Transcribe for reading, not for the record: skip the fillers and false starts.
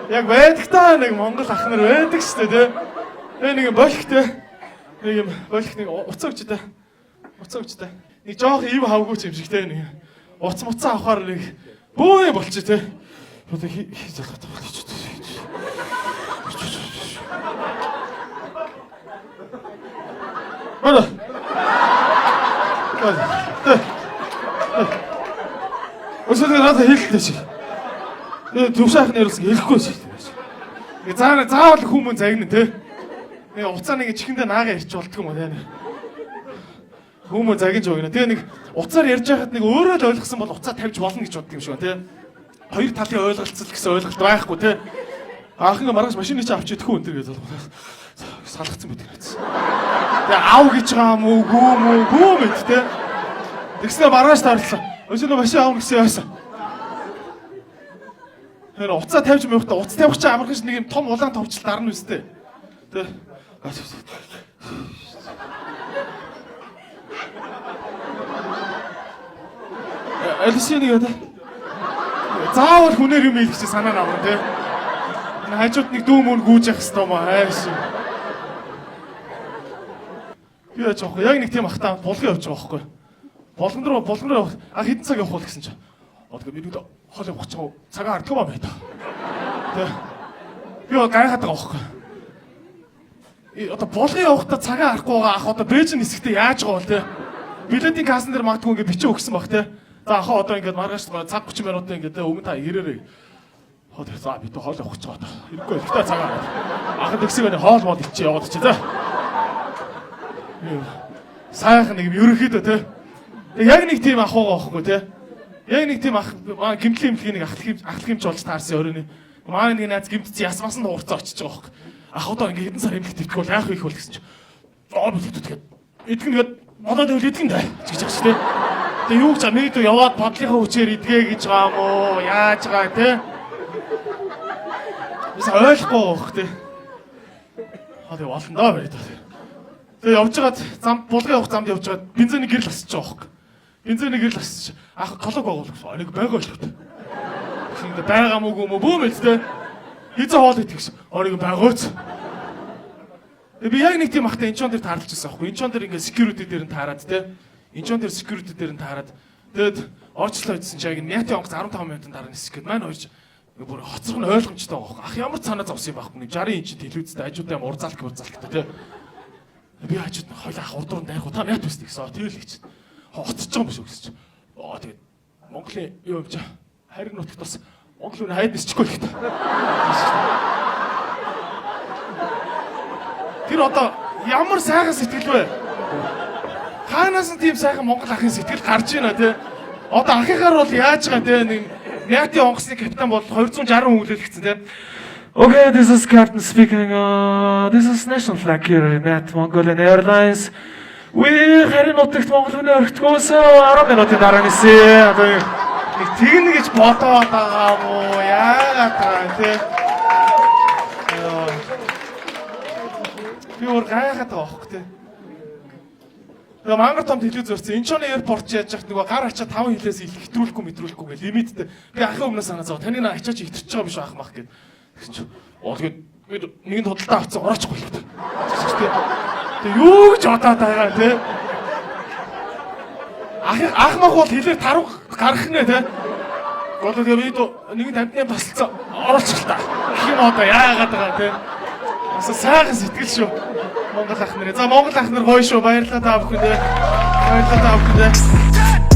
Яг байдагтаа нэг Монгол ах нар байдаг шүү дээ. Тэгээ нэг болохтэй. Нэг юм болох нэг уцаа өгч дээ. Уцаа өгч дээ. Нэг жоох ив хавгүй юм шиг те нэг. Уц муцаа авахаар нэг бөө болчих те. Одоо хийж залгаад байна. Бара. Өсөлт надад хэлдэг шиг. Төвшаах нэрэлс хэлэхгүй шиг. Заавал хүмүүс загнаа те. Нэг уцаа нэг чихэндээ наагаа ирч болдго юм уу те. Хүмүүс загинж өгнө. Тэгээ нэг уцаар ярьж байхад нэг өөрөө л ойлгосон бол уцаа тавьж болно гэж боддог юм шиг байна те. Хоёр талын ойлголцол гэсэн ойлголт байхгүй те. Анхан маргааш машины чи авч идэхгүй өнтер гэж салгацсан байдаг гэсэн. Тэгээ ав гэж байгаа юм уу гүү мэд те. Тэгснэ маргааш таарлаа. Өчигдөр машин аав гэсэн яасан. Тэр уцаа тавьж мöyхтэй уц тавих чинь амархан нэг юм том улаан товчлол дарна үстэй. Тэ. Алисийн нэг одоо заавал хүнээр юм хэлчих санаа наваа тий. Энэ хажууд нэг дүү мөн гүүж явах хэвээр маа хайш. Би яаж явах вэ? Яг нэг тийм ахтаа булган явж байгаа байхгүй. Болгон руу хэдэн цаг явах вэ гэсэн чинь. Одоо би нэг хоол явах гэж цагаа ардгүй ба байта. Тэ. Би гайхаад байгаа байхгүй. Одоо болгон явахдаа цагаа арахгүй байгаа ах одоо бэжин хэсэгтээ яаж байгаа вэ те. Билетийн кассан дээр магадгүй ингэ бичиж өгсөн баг те. За ахаа одоо ингэ маргааш цаг 30 минутын ингэ те өмнө та ирээрэй. Хоо за би хоол явах гэж байгаа. Ирэхгүй ихтэй цагаа. Ахад ихсэг хоол мод ичээ яваад чи за. Сайхан нэг ерөнхийдөө те. Яг нэг тийм ах байгаа байхгүй те. Яг нэг тийм ах гимтлийн нэг ахлах юмч болж таарсан өрөөний. Манай нэг найз гимтцээ ясмасан дуурцаа очиж байгаа байхгүй. Ах одоо ингэ хэдэн сар эмхт итгэв бол яах вэ гэсэн чинь. Аа би тэгээд эдгэнгээд бодоод байвал эдгэн дээ гэж байгаа шүү дээ. Тэгээ юу гэж мэдээ яваад бодлынхаа хүчээр эдгээ гэж байгаа юм уу? Яаж байгаа те? Бис ойлгохгүй байх те. Аа тэгээ болно доо барь та. Тэгээ явж байгаад зам булган явах замд явж байгаад бензиний гэрэл асчих жоох байхгүй. Бензиний гэрэл асчих. Ах колог байгуулсан. Нэг байгаа л хөт. Шинэ байгаа мүү бөө мэд те. Хизээ хоол идэх гэсэн. Орыг байгаач. Би яг нэг тийм ахтай энчон дээр таарлаж байсан аахгүй. Энчон дээр ингээ security дээр нь таарад те. Энчон дээр security дээр нь таарад. Тэгэд орчлоо идсэн чинь яг мяти онгоц 15 минутын дараа нисэх гээд маань хоёрч бүр хоцрох нь ойлгомжтой байгаа аахгүй. Ах ямар санаа зовсон юм байхгүй. 60 инч телевизтэй ажуудаа урзаалт те. Би хажууд хойлоо ах урдуур дайрах та мяти байсан гэсэн. Тэгэл хийч. Хоцорч байгаа юм биш үү гэсэн чинь. Тэгээд Монголын юу юм чи хайрыг нутагт бас Монголын хайд нисчихгүй л гэдэг. Тэр одоо ямар сайхан сэтгэл вэ? Хаанаас нь тийм сайхан Монгол ахын сэтгэл гарч ийна те. Одоо ахыхаар бол яаж байгаа те нэг мяти онгоцны капитан бол 260 хүлээл гисэн те. Okay, this is Captain speaking. This is national flag here at Mongolian Airlines. We харин нутагт Монгол хүний өртгөөс 10 минутын дараа нисээ. Одоо нэг тэгнэ гэж бодоод байгаа мó яагаад байгаа те. Би өөр гайхаад байгаа хөх те. Тэгээ мангар том телевиз өрсөн. Инчоны аэропорт яаж яхад нөгөө гар ачаа 5 хилээс их хэтрүүлэхгүй гэ лимиттэй. Би ахын өмнөөс санаа зов. Таны ачаач хитэрч байгаа биш ах мах гэд. Тэгээд нэгэн худалдаа авцсан ороочихгүй л гэдэг. Тэгээ юу гэж бодоод байгаа те. Ах мах бол хэлээр тарах гарах нэ те. Голоо тэгээ бид нэгэн тамдны тасалцсан ороочих л та. Их юм одоо яагаад байгаа те. Аса сайхан сэтгэл шүү. Монгол ах нар. За Монгол ах нар гоё шүү. Баярлалаа та бүхэндээ. Баярлалаа та бүхэндээ.